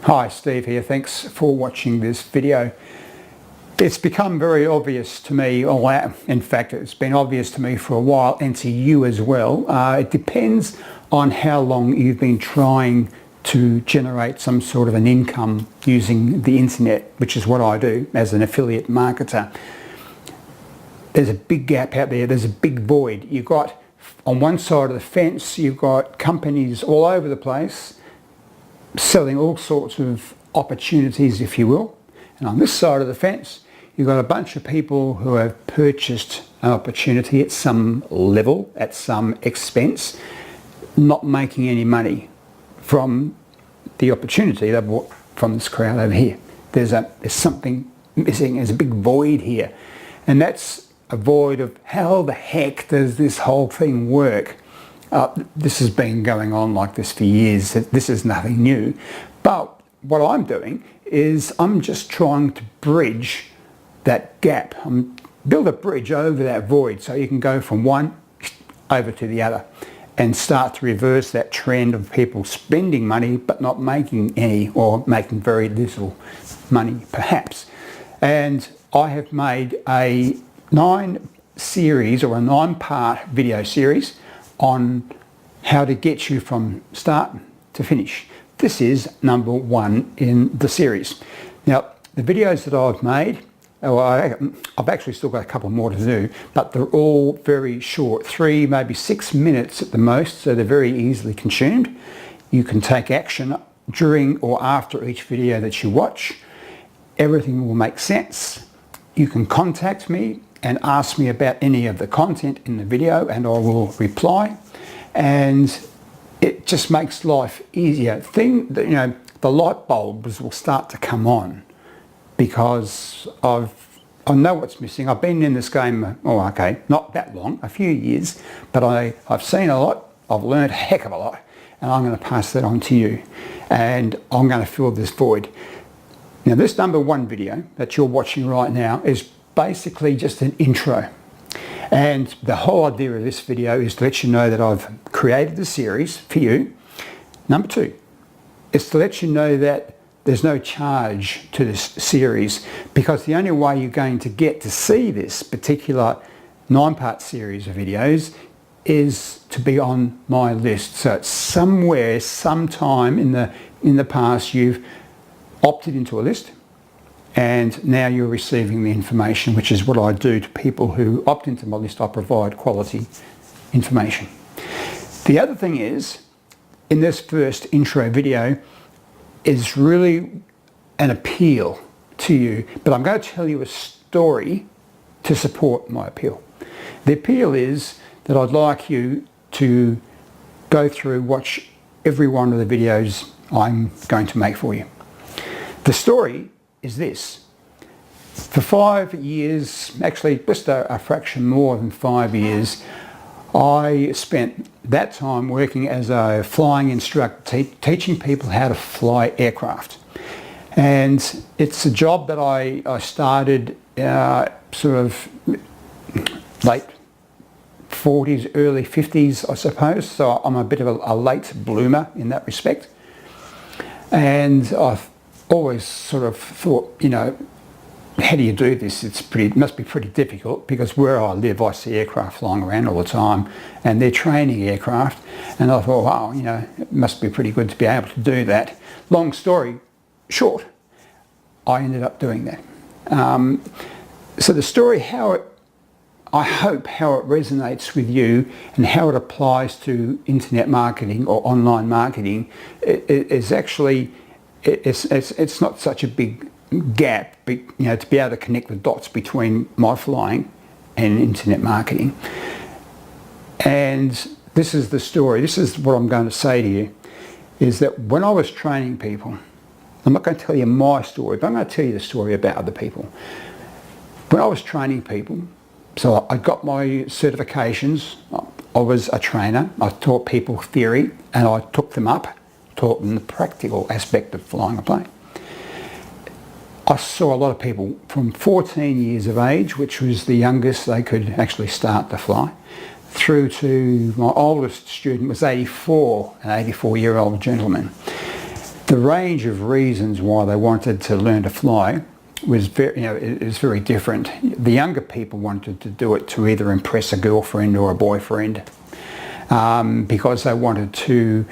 Hi, Steve here. Thanks for watching this video. It's become very obvious to me, or in fact it's been obvious to me for a while and to you as well. It depends on how long you've been trying to generate some sort of an income using the internet, which is what I do as an affiliate marketer. There's a big gap out there. There's a big void. You've got, on one side of the fence, you've got companies all over the place selling all sorts of opportunities, if you will. And on this side of the fence, you've got a bunch of people who have purchased an opportunity at some level, at some expense, not making any money from the opportunity they bought from this crowd over here. There's something missing. There's a big void here. And that's a void of how the heck does this whole thing work? This has been going on like this for years. This is nothing new. But what I'm doing is I'm just trying to bridge that gap. Build a bridge over that void so you can go from one over to the other and start to reverse that trend of people spending money but not making any, or making very little money perhaps. And I have made a 9-part video series on how to get you from start to finish. This is number 1 in the series. Now, the videos that I've made, I've actually still got a couple more to do, but they're all very short, 3, maybe 6 minutes at the most, so they're very easily consumed. You can take action during or after each video that you watch. Everything will make sense. You can contact me and ask me about any of the content in the video and I will reply, and it just makes life easier. The light bulbs will start to come on because I know what's missing. I've been in this game, not that long, a few years, but I've seen a lot, I've learned a heck of a lot, and I'm going to pass that on to you, and I'm going to fill this void. Now, this number 1 video that you're watching right now is basically just an intro, and the whole idea of this video is to let you know that I've created the series for you. Number 2 is to let you know that there's no charge to this series, because the only way you're going to get to see this particular 9-part series of videos is to be on my list. So it's somewhere, sometime in the past, you've opted into a list, and now you're receiving the information, which is what I do to people who opt into my list. I provide quality information. The other thing is, in this first intro video, is really an appeal to you, but I'm going to tell you a story to support my appeal. The appeal is that I'd like you to go through, watch every one of the videos I'm going to make for you. The story is this. For 5 years, actually just a fraction more than 5 years, I spent that time working as a flying instructor, teaching people how to fly aircraft. And it's a job that I started sort of late 40s, early 50s, I suppose. So I'm a bit of a late bloomer in that respect. And I've always sort of thought, how do you do this? It must be pretty difficult, because where I live I see aircraft flying around all the time and they're training aircraft, and I thought, wow, it must be pretty good to be able to do that. Long story short, I ended up doing that. So the story, I hope how it resonates with you and how it applies to internet marketing or online marketing is actually, it's not such a big gap, to be able to connect the dots between my flying and internet marketing. And this is the story. This is what I'm going to say to you, is that when I was training people, I'm not going to tell you my story, but I'm going to tell you the story about other people. When I was training people, so I got my certifications, I was a trainer, I taught people theory, and I took them up, taught them the practical aspect of flying a plane. I saw a lot of people from 14 years of age, which was the youngest they could actually start to fly, through to my oldest student was 84, an 84-year-old gentleman. The range of reasons why they wanted to learn to fly was is very different. The younger people wanted to do it to either impress a girlfriend or a boyfriend, because they wanted to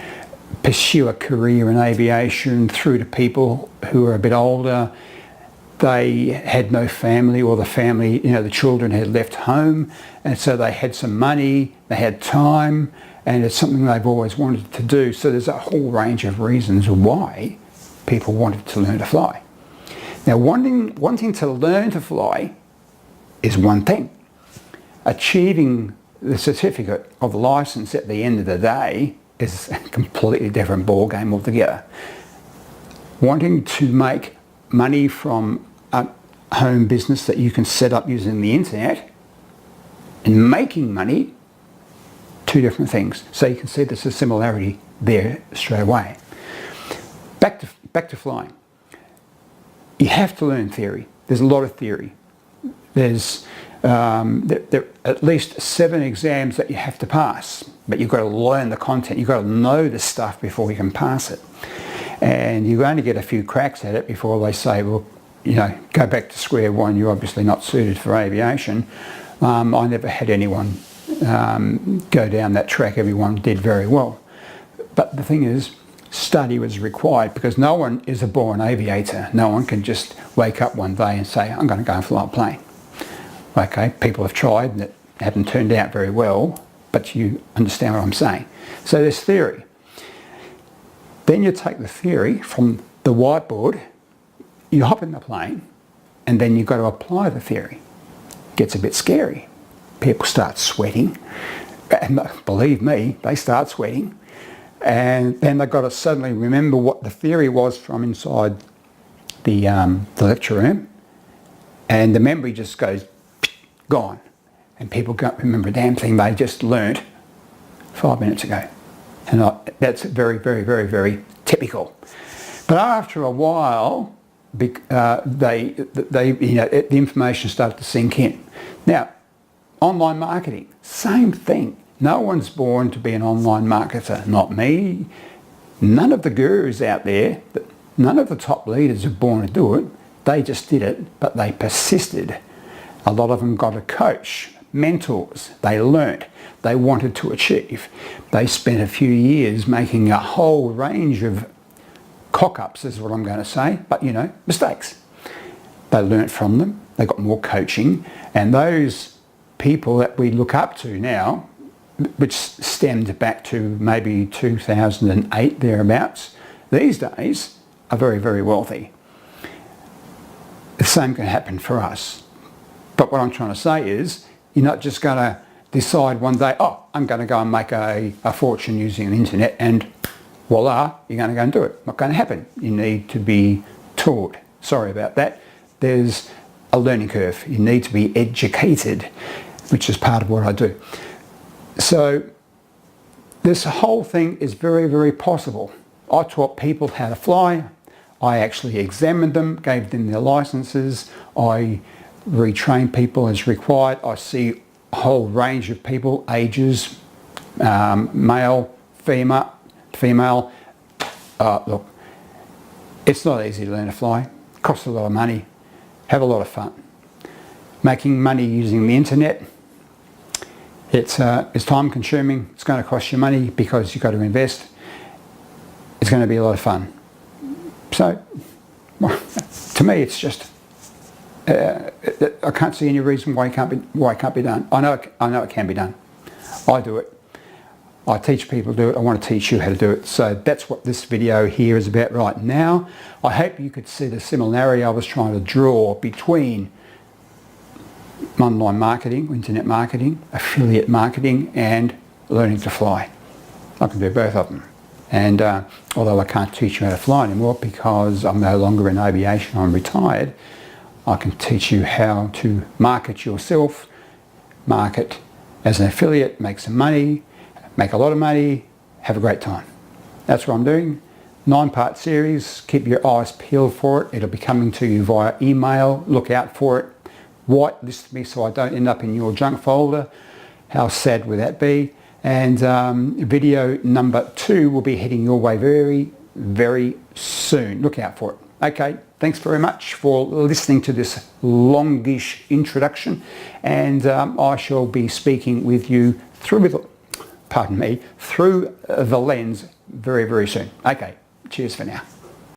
pursue a career in aviation. Through to people who were a bit older, they had no family, or the family, the children had left home, and so they had some money, they had time, and it's something they've always wanted to do. So there's a whole range of reasons why people wanted to learn to fly. Now, wanting to learn to fly is one thing. Achieving the certificate of the license at the end of the day is a completely different ball game altogether. Wanting to make money from a home business that you can set up using the internet and making money, two different things. So you can see there's a similarity there straight away. Back to flying. You have to learn theory. There's a lot of theory. There's there are at least 7 exams that you have to pass, but you've got to learn the content. You've got to know the stuff before you can pass it. And you only get a few cracks at it before they say, well, go back to square one. You're obviously not suited for aviation. I never had anyone go down that track. Everyone did very well. But the thing is, study was required, because no one is a born aviator. No one can just wake up one day and say, I'm going to go and fly a plane. Okay, people have tried and it hasn't turned out very well, but you understand what I'm saying. So there's theory. Then you take the theory from the whiteboard, you hop in the plane, and then you've got to apply the theory. It gets a bit scary. People start sweating, and believe me, they start sweating. And then they've got to suddenly remember what the theory was from inside the lecture room, and the memory just goes gone, and people can't remember a damn thing they just learnt 5 minutes ago. And that's very, very, very, very typical. But after a while, the information started to sink in. Now, online marketing, same thing. No one's born to be an online marketer. Not me. None of the gurus out there, none of the top leaders are born to do it. They just did it, but they persisted. A lot of them got a coach, mentors. They learnt. They wanted to achieve. They spent a few years making a whole range of cock-ups, is what I'm going to say, but mistakes. They learnt from them. They got more coaching. And those people that we look up to now, which stemmed back to maybe 2008 thereabouts, these days are very, very wealthy. The same can happen for us. But what I'm trying to say is, you're not just going to decide one day, oh, I'm going to go and make a fortune using the internet, and voila, you're going to go and do it. Not going to happen. You need to be taught. Sorry about that. There's a learning curve. You need to be educated, which is part of what I do. So this whole thing is very, very possible. I taught people how to fly. I actually examined them, gave them their licenses. I retrain people as required. I see a whole range of people, ages, male, female. Look, it's not easy to learn to fly. It costs a lot of money. Have a lot of fun. Making money using the internet, it's time consuming. It's going to cost you money because you've got to invest. It's going to be a lot of fun. So, to me, it's just I can't see any reason why it can't be done. I know it can be done. I do it. I teach people to do it. I want to teach you how to do it. So that's what this video here is about right now. I hope you could see the similarity I was trying to draw between online marketing, internet marketing, affiliate marketing, and learning to fly. I can do both of them. And although I can't teach you how to fly anymore because I'm no longer in aviation, I'm retired, I can teach you how to market yourself, market as an affiliate, make some money, make a lot of money, have a great time. That's what I'm doing. 9-part series. Keep your eyes peeled for it. It'll be coming to you via email. Look out for it. Whitelist me so I don't end up in your junk folder. How sad would that be? And video number 2 will be heading your way very, very soon. Look out for it. Okay, thanks very much for listening to this longish introduction, and I shall be speaking with you through the lens very, very soon. Okay, cheers for now.